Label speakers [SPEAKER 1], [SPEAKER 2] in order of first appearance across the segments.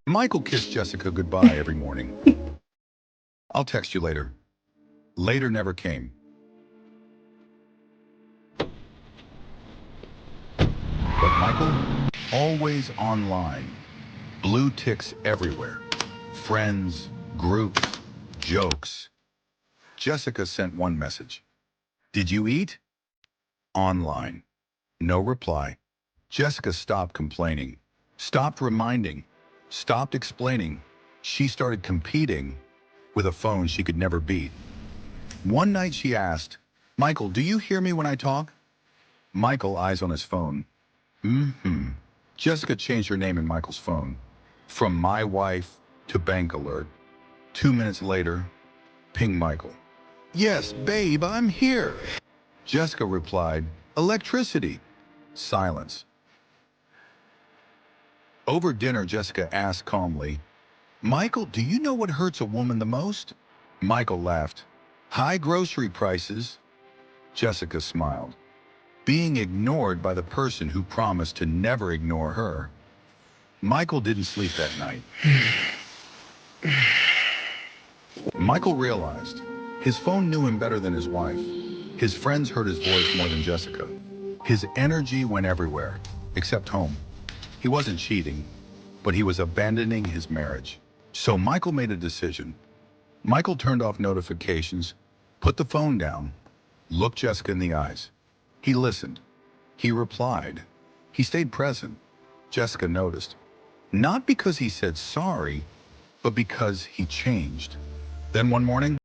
[SPEAKER 1] Michael kissed Jessica goodbye every morning. I'll text you later. Later never came. But Michael, always online. Blue ticks everywhere. Friends, groups, jokes. Jessica sent one message. Did you eat? Online. No reply. Jessica stopped complaining, stopped reminding, stopped explaining. She started competing with a phone she could never beat. One night she asked, Michael, do you hear me when I talk? Michael, eyes on his phone. Mm-hmm. Jessica changed her name in Michael's phone. From my wife to bank alert. 2 minutes later, ping Michael. Yes, babe, I'm here. Jessica replied, electricity. Silence. Over dinner, Jessica asked calmly, Michael, do you know what hurts a woman the most? Michael laughed. High grocery prices. Jessica smiled. Being ignored by the person who promised to never ignore her. Michael didn't sleep that night. Michael realized his phone knew him better than his wife. His friends heard his voice more than Jessica. His energy went everywhere, except home. He wasn't cheating, but he was abandoning his marriage. So Michael made a decision. Michael turned off notifications, put the phone down, looked Jessica in the eyes. He listened. He replied. He stayed present. Jessica noticed. Not because he said sorry, but because he changed. Then one morning,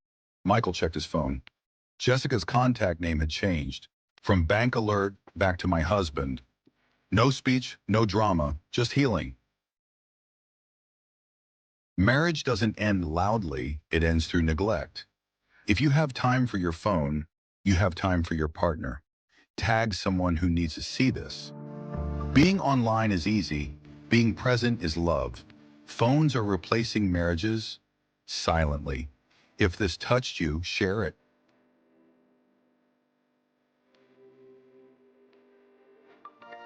[SPEAKER 1] Michael checked his phone. Jessica's contact name had changed. From bank alert back to my husband. No speech, no drama, just healing. Marriage doesn't end loudly, it ends through neglect. If you have time for your phone, you have time for your partner. Tag someone who needs to see this. Being online is easy. Being present is love. Phones are replacing marriages silently. If this touched you, share it.